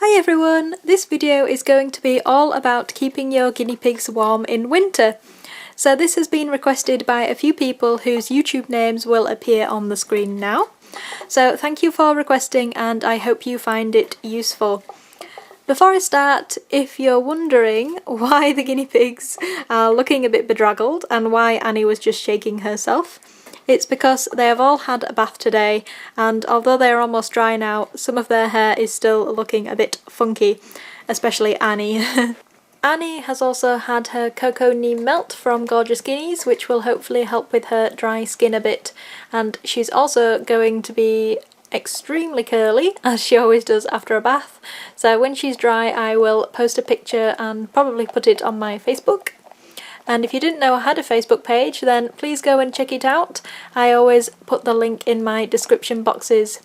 Hi everyone! This video is going to be all about keeping your guinea pigs warm in winter. So this has been requested by a few people whose YouTube names will appear on the screen now. So thank you for requesting and I hope you find it useful. Before I start, if you're wondering why the guinea pigs are looking a bit bedraggled and why Annie was just shaking herself, it's because they have all had a bath today, and although they are almost dry now, some of their hair is still looking a bit funky, especially Annie. Annie has also had her cocoa neem melt from Gorgeous Guineas, which will hopefully help with her dry skin a bit, and she's also going to be extremely curly, as she always does after a bath, so when she's dry I will post a picture and probably put it on my Facebook. And if you didn't know I had a Facebook page, then please go and check it out. I always put the link in my description boxes.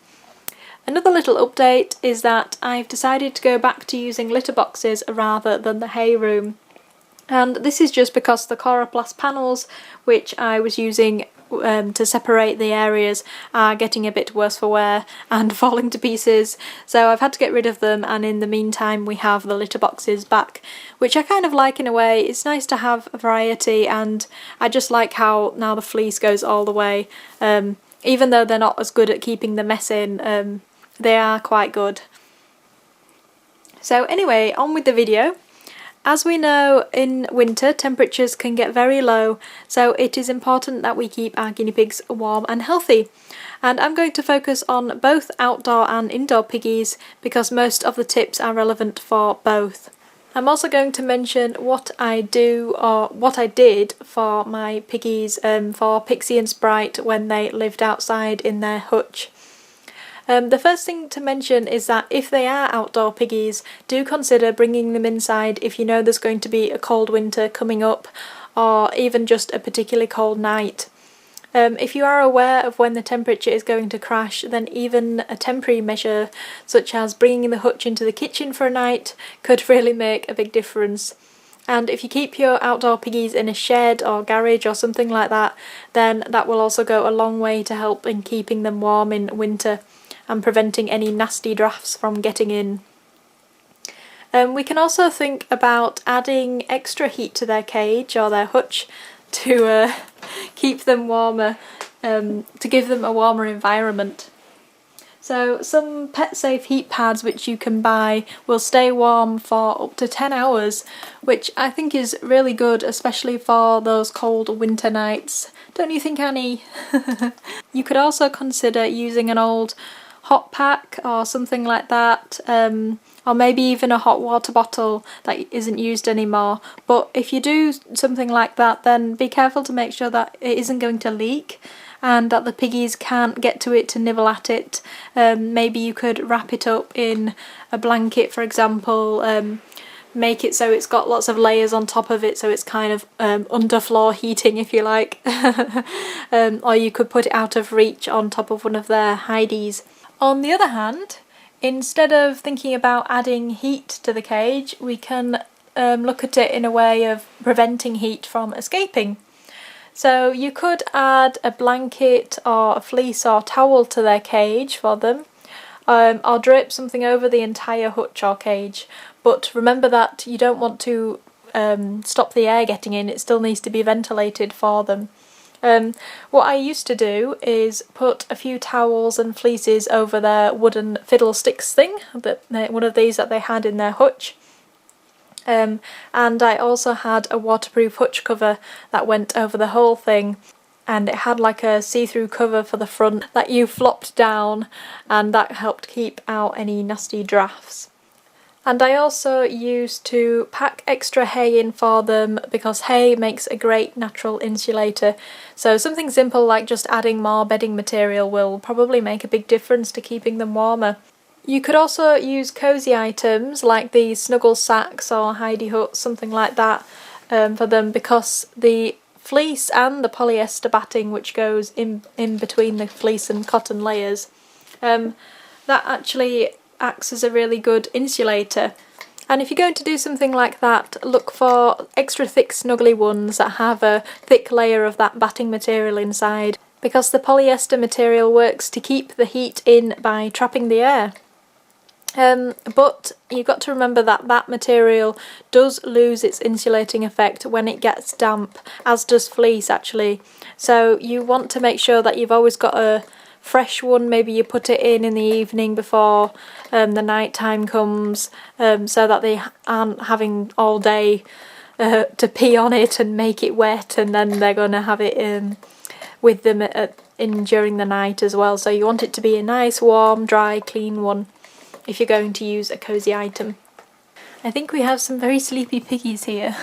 Another little update is that I've decided to go back to using litter boxes rather than the hay room. And this is just because the Coroplast panels, which I was using to separate the areas, are getting a bit worse for wear and falling to pieces, so I've had to get rid of them, and in the meantime we have the litter boxes back, which I kind of like in a way. It's nice to have a variety, and I just like how now the fleece goes all the way. Even though they're not as good at keeping the mess in, they are quite good. So anyway, on with the video. As we know, in winter temperatures can get very low, so it is important that we keep our guinea pigs warm and healthy. And I'm going to focus on both outdoor and indoor piggies because most of the tips are relevant for both. I'm also going to mention what I do, or what I did for my piggies, for Pixie and Sprite when they lived outside in their hutch. The first thing to mention is that if they are outdoor piggies, do consider bringing them inside if you know there's going to be a cold winter coming up, or even just a particularly cold night. If you are aware of when the temperature is going to crash, then even a temporary measure such as bringing the hutch into the kitchen for a night could really make a big difference. And if you keep your outdoor piggies in a shed or garage or something like that, then that will also go a long way to help in keeping them warm in winter and preventing any nasty drafts from getting in. We can also think about adding extra heat to their cage or their hutch to keep them warmer, to give them a warmer environment. So some pet safe heat pads which you can buy will stay warm for up to 10 hours, which I think is really good, especially for those cold winter nights. Don't you think, Annie? You could also consider using an old hot pack or something like that, or maybe even a hot water bottle that isn't used anymore. But if you do something like that, then be careful to make sure that it isn't going to leak and that the piggies can't get to it to nibble at it. Maybe you could wrap it up in a blanket, for example, make it so it's got lots of layers on top of it, so it's kind of underfloor heating, if you like. Or you could put it out of reach on top of one of their hideys. On the other hand, instead of thinking about adding heat to the cage, we can look at it in a way of preventing heat from escaping. So you could add a blanket or a fleece or towel to their cage for them, or drape something over the entire hutch or cage. But remember that you don't want to stop the air getting in, it still needs to be ventilated for them. What I used to do is put a few towels and fleeces over their wooden fiddlesticks thing, one of these that they had in their hutch. And I also had a waterproof hutch cover that went over the whole thing, and it had like a see-through cover for the front that you flopped down, and that helped keep out any nasty drafts. And I also used to pack extra hay in for them because hay makes a great natural insulator. So something simple like just adding more bedding material will probably make a big difference to keeping them warmer. You could also use cosy items like these snuggle sacks or hidey huts, something like that, for them, because the fleece and the polyester batting which goes in between the fleece and cotton layers, that actually acts as a really good insulator. And if you're going to do something like that, look for extra thick snuggly ones that have a thick layer of that batting material inside, because the polyester material works to keep the heat in by trapping the air. But you've got to remember that that material does lose its insulating effect when it gets damp, as does fleece actually. So you want to make sure that you've always got a fresh one. Maybe you put it in the evening before the night time comes, so that they aren't having all day to pee on it and make it wet, and then they're going to have it with them during the night as well. So you want it to be a nice, warm, dry, clean one if you're going to use a cosy item. I think we have some very sleepy piggies here.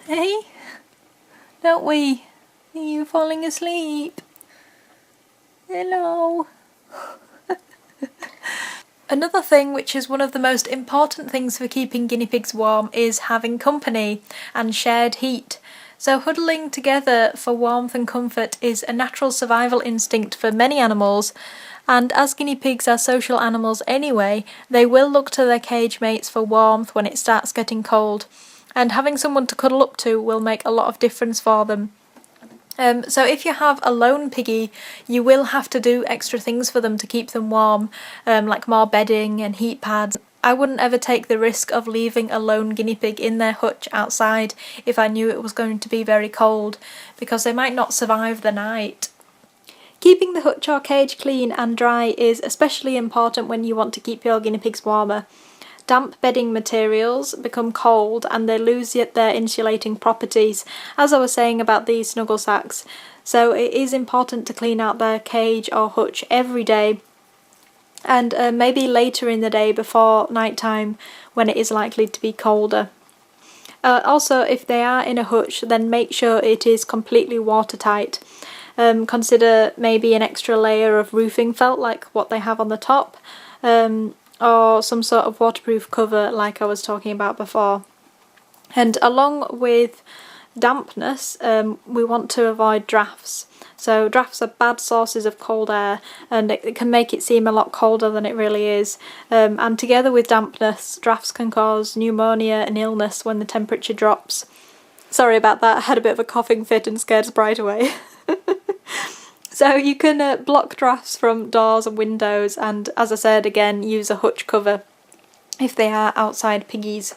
Hey? Don't we? Are you falling asleep? Hello. Another thing which is one of the most important things for keeping guinea pigs warm is having company and shared heat. So huddling together for warmth and comfort is a natural survival instinct for many animals, and as guinea pigs are social animals anyway, they will look to their cage mates for warmth when it starts getting cold, and having someone to cuddle up to will make a lot of difference for them. So if you have a lone piggy, you will have to do extra things for them to keep them warm, like more bedding and heat pads. I wouldn't ever take the risk of leaving a lone guinea pig in their hutch outside if I knew it was going to be very cold, because they might not survive the night. Keeping the hutch or cage clean and dry is especially important when you want to keep your guinea pigs warmer. Damp bedding materials become cold and they lose their insulating properties, as I was saying about these snuggle sacks. So it is important to clean out their cage or hutch every day, and maybe later in the day before night time when it is likely to be colder. Also, if they are in a hutch, then make sure it is completely watertight. Consider maybe an extra layer of roofing felt like what they have on the top, or some sort of waterproof cover like I was talking about before. And along with dampness, we want to avoid drafts. So drafts are bad sources of cold air, and it can make it seem a lot colder than it really is. And together with dampness, drafts can cause pneumonia and illness when the temperature drops. Sorry about that, I had a bit of a coughing fit and scared Sprite away. So you can block drafts from doors and windows, and as I said again, use a hutch cover if they are outside piggies.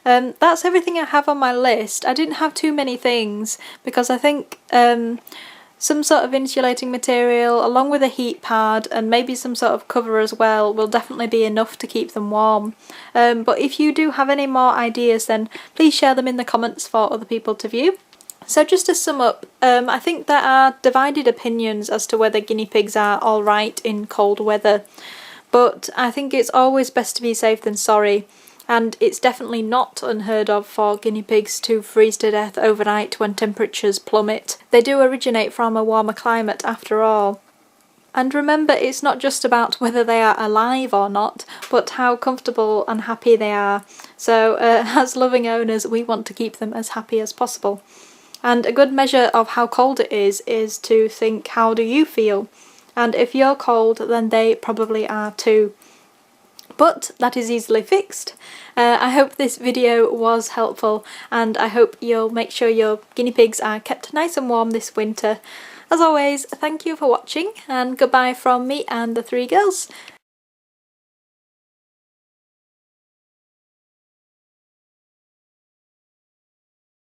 That's everything I have on my list. I didn't have too many things because I think some sort of insulating material along with a heat pad and maybe some sort of cover as well will definitely be enough to keep them warm. But if you do have any more ideas, then please share them in the comments for other people to view. So just to sum up, I think there are divided opinions as to whether guinea pigs are alright in cold weather, but I think it's always best to be safe than sorry, and it's definitely not unheard of for guinea pigs to freeze to death overnight when temperatures plummet. They do originate from a warmer climate after all. And remember, it's not just about whether they are alive or not, but how comfortable and happy they are. So as loving owners, we want to keep them as happy as possible. And a good measure of how cold it is to think, how do you feel? And if you're cold, then they probably are too. But that is easily fixed. I hope this video was helpful, and I hope you'll make sure your guinea pigs are kept nice and warm this winter. As always, thank you for watching, and goodbye from me and the three girls.